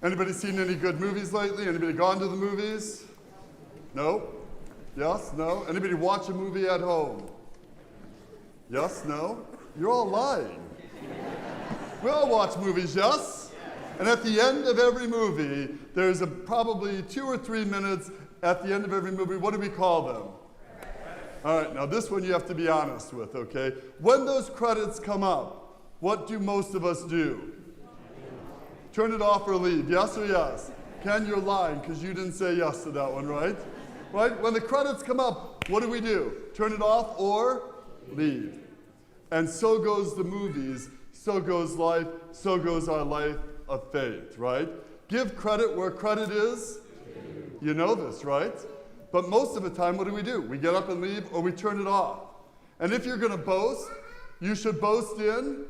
Anybody seen any good movies lately? Anybody gone to the movies? No? Yes? No? Anybody watch a movie at home? Yes? No? You're all lying. We all watch movies, yes? And at the end of every movie, there's probably 2 or 3 minutes at the end of every movie. What do we call them? All right, now this one you have to be honest with, okay? When those credits come up, what do most of us do? Turn it off or leave, yes or yes? Ken, you're lying because you didn't say yes to that one, right? Right? When the credits come up, what do we do? Turn it off or leave. And so goes the movies, so goes life, so goes our life of faith, right? Give credit where credit is. You know this, right? But most of the time, what do? We get up and leave or we turn it off. And if you're going to boast, you should boast in.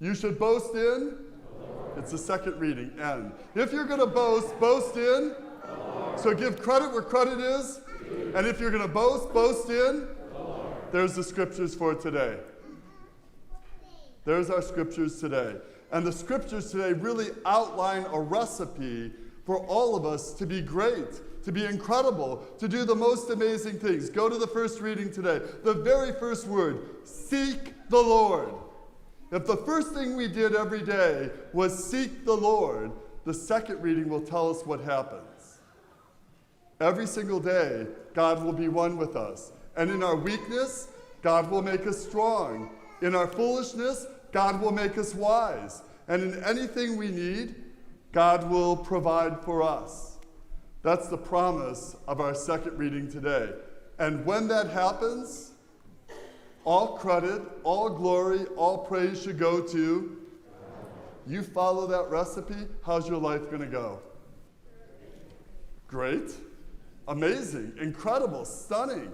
You should boast in. It's the second reading, end. If you're going to boast, boast in. So give credit where credit is. And if you're going to boast, boast in. There's the scriptures for today. There's our scriptures today. And the scriptures today really outline a recipe for all of us to be great, to be incredible, to do the most amazing things. Go to the first reading today. The very first word, seek the Lord. If the first thing we did every day was seek the Lord, the second reading will tell us what happens. Every single day, God will be one with us. And in our weakness, God will make us strong. In our foolishness, God will make us wise. And in anything we need, God will provide for us. That's the promise of our second reading today. And when that happens, all credit, all glory, all praise should go to you. Follow that recipe, how's your life going to go? Great, amazing, incredible, stunning.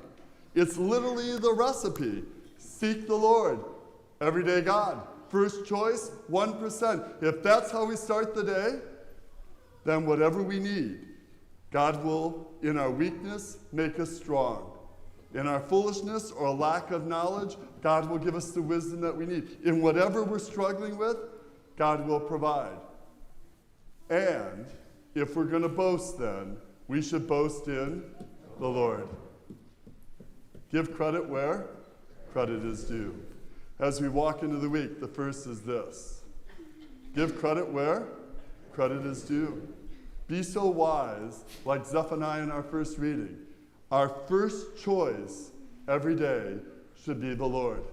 It's literally the recipe. Seek the Lord. Everyday God. First choice, 1%. If that's how we start the day, then whatever we need, God will, in our weakness, make us strong. In our foolishness or lack of knowledge, God will give us the wisdom that we need. In whatever we're struggling with, God will provide. And if we're going to boast then, we should boast in the Lord. Give credit where credit is due. As we walk into the week, the first is this. Give credit where credit is due. Be so wise, like Zephaniah in our first reading. Our first choice every day should be the Lord.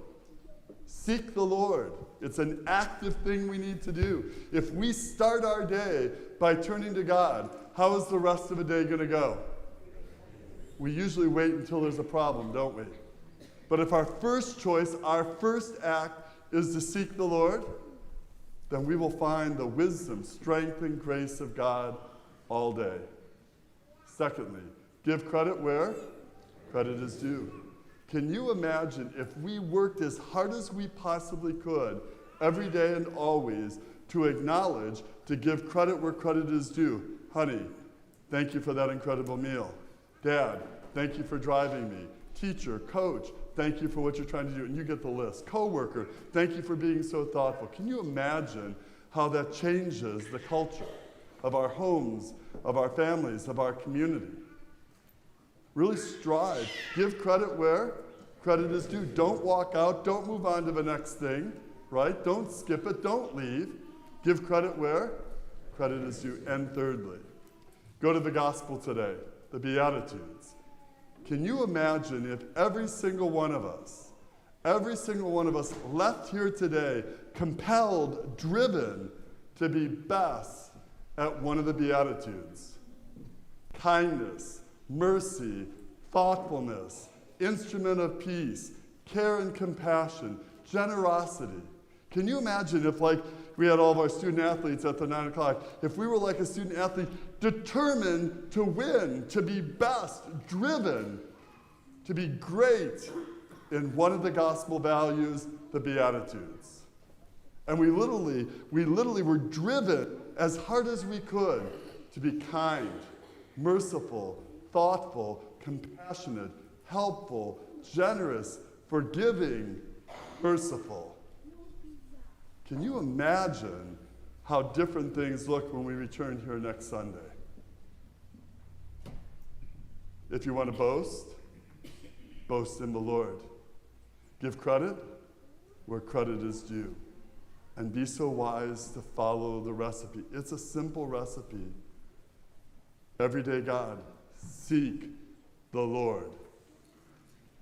Seek the Lord. It's an active thing we need to do. If we start our day by turning to God, how is the rest of the day going to go? We usually wait until there's a problem, don't we? But if our first choice, our first act is to seek the Lord, then we will find the wisdom, strength, and grace of God all day. Secondly, give credit where credit is due. Can you imagine if we worked as hard as we possibly could every day and always to acknowledge, to give credit where credit is due? Honey, thank you for that incredible meal. Dad, thank you for driving me. Teacher, coach, thank you for what you're trying to do. And you get the list. Coworker, thank you for being so thoughtful. Can you imagine how that changes the culture of our homes, of our families, of our community? Really strive. Give credit where credit is due. Don't walk out. Don't move on to the next thing, right? Don't skip it. Don't leave. Give credit where credit is due. And thirdly, go to the gospel today, the Beatitudes. Can you imagine if every single one of us left here today compelled, driven to be best at one of the Beatitudes? Kindness, mercy, thoughtfulness, instrument of peace, care and compassion, generosity. Can you imagine if, like, we had all of our student athletes at the 9 o'clock, if we were like a student athlete determined to win, to be best, driven, to be great in one of the gospel values, the Beatitudes. And we literally were driven as hard as we could to be kind, merciful, thoughtful, compassionate, helpful, generous, forgiving, merciful. Can you imagine how different things look when we return here next Sunday. If you want to boast, boast in the Lord. Give credit where credit is due. And be so wise to follow the recipe. It's a simple recipe. Everyday God, seek the Lord.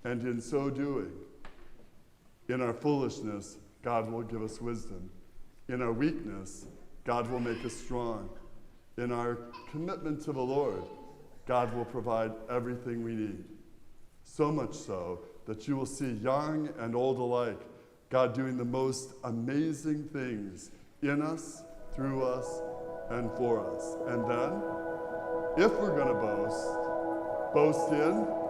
And in so doing, in our foolishness, God will give us wisdom. In our weakness, God will make us strong. In our commitment to the Lord, God will provide everything we need. So much so that you will see young and old alike, God doing the most amazing things in us, through us, and for us. And then, if we're going to boast in